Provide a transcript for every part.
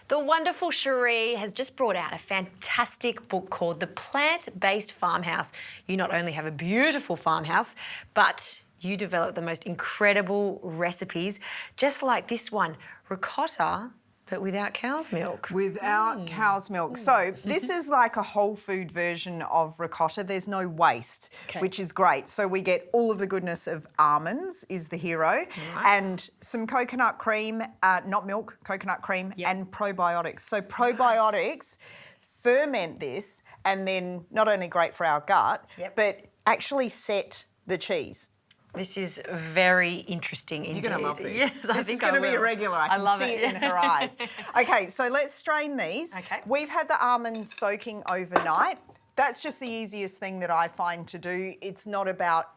The wonderful Cherie has just brought out a fantastic book called The Plant-Based Farmhouse. You not only have a beautiful farmhouse, but you develop the most incredible recipes, just like this one, ricotta, but without cow's milk. Without cow's milk. So this is like a whole food version of ricotta. There's no waste, which is great. So we get all of the goodness of almonds is the hero, and some coconut cream, not milk, coconut cream, and probiotics. So probiotics ferment this, and then not only great for our gut, but actually set the cheese. This is very interesting indeed. You're going to love this. Yes, I think this is going to be a regular. I can see it in her eyes. Okay, so let's strain these. Okay. We've had the almonds soaking overnight. That's just the easiest thing that I find to do. It's not about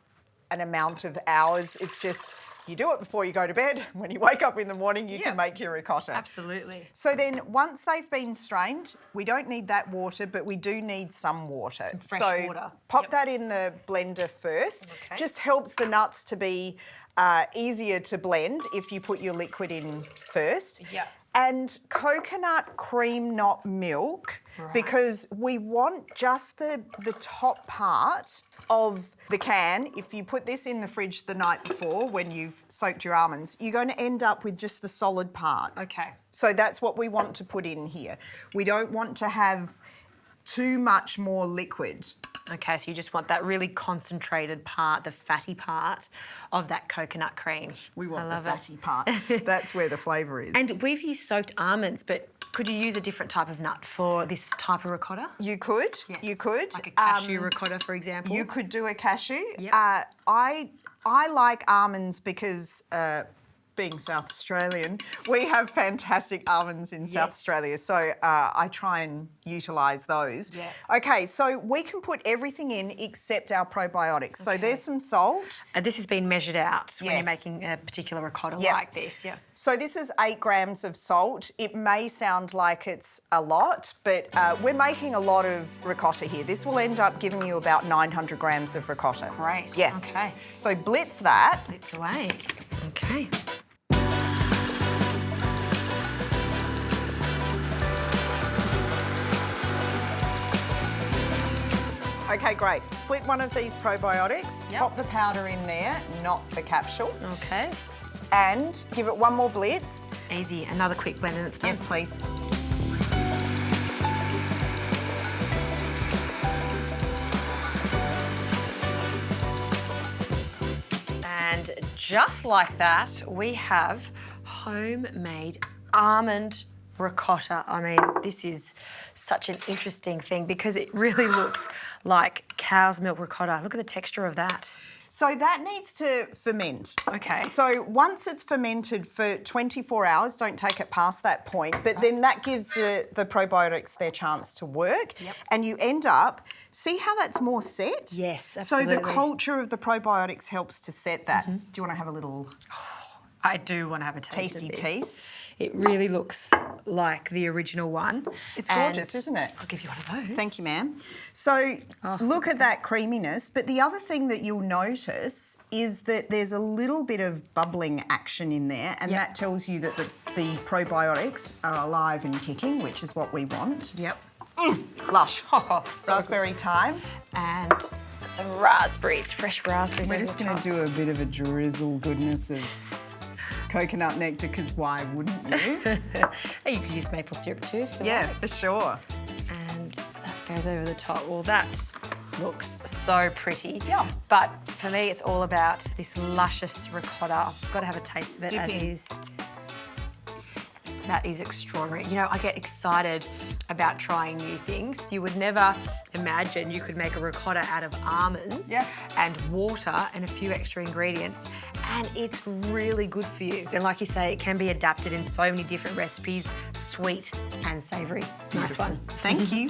an amount of hours. It's just you do it before you go to bed. When you wake up in the morning, you can make your ricotta. Absolutely. So then once they've been strained, we don't need that water, but we do need some water. Some fresh water. Pop that in the blender first. Okay. Just helps the nuts to be easier to blend if you put your liquid in first. Yeah. And coconut cream, not milk, because we want just the top part of the can. If you put this in the fridge the night before when you've soaked your almonds, you're going to end up with just the solid part. Okay. So that's what we want to put in here. We don't want to have too much more liquid. Okay, so you just want that really concentrated part, the fatty part of that coconut cream. We want the fatty part. That's where the flavour is. And we've used soaked almonds, but could you use a different type of nut for this type of ricotta? You could. Yes. You could. Like a cashew ricotta, for example? You could do a cashew. Yep. I like almonds because being South Australian, we have fantastic almonds in South Australia, so I try and utilise those. Yeah. Okay, so we can put everything in except our probiotics. So there's some salt. This has been measured out when you're making a particular ricotta like this, So this is 8 grams of salt. It may sound like it's a lot, but we're making a lot of ricotta here. This will end up giving you about 900 grams of ricotta. Great. Yeah. Okay. So blitz that. Blitz away. Okay. Okay, great. Split one of these probiotics, pop the powder in there, not the capsule. Okay. And give it one more blitz. Easy. Another quick blend and it's done. Yes, please. And just like that, we have homemade almond ricotta. I mean, this is such an interesting thing because it really looks like cow's milk ricotta. Look at the texture of that. So that needs to ferment. Okay. So once it's fermented for 24 hours, don't take it past that point, but then that gives the probiotics their chance to work. Yep. And you end up, see how that's more set? Yes, absolutely. So the culture of the probiotics helps to set that. Do you want to have a little I do want to have a taste tasty of this. taste? It really looks like the original one. It's gorgeous, isn't it? I'll give you one of those. Thank you, ma'am. So look at that creaminess, but the other thing that you'll notice is that there's a little bit of bubbling action in there, and that tells you that the probiotics are alive and kicking, which is what we want. Yep. Lush. So Raspberry thyme. and some raspberries, fresh raspberries. We're over just the going top. to do a bit of a drizzle goodness of coconut nectar, because why wouldn't you? You could use maple syrup too. if you Yeah, like. for sure. And that goes over the top. Well, that looks so pretty. Yeah. But for me, it's all about this luscious ricotta. I've got to have a taste of it Dip as in. is. That is extraordinary. You know, I get excited about trying new things. You would never imagine you could make a ricotta out of almonds and water and a few extra ingredients, and it's really good for you. And like you say, it can be adapted in so many different recipes, sweet and savoury. Nice one. Thank you.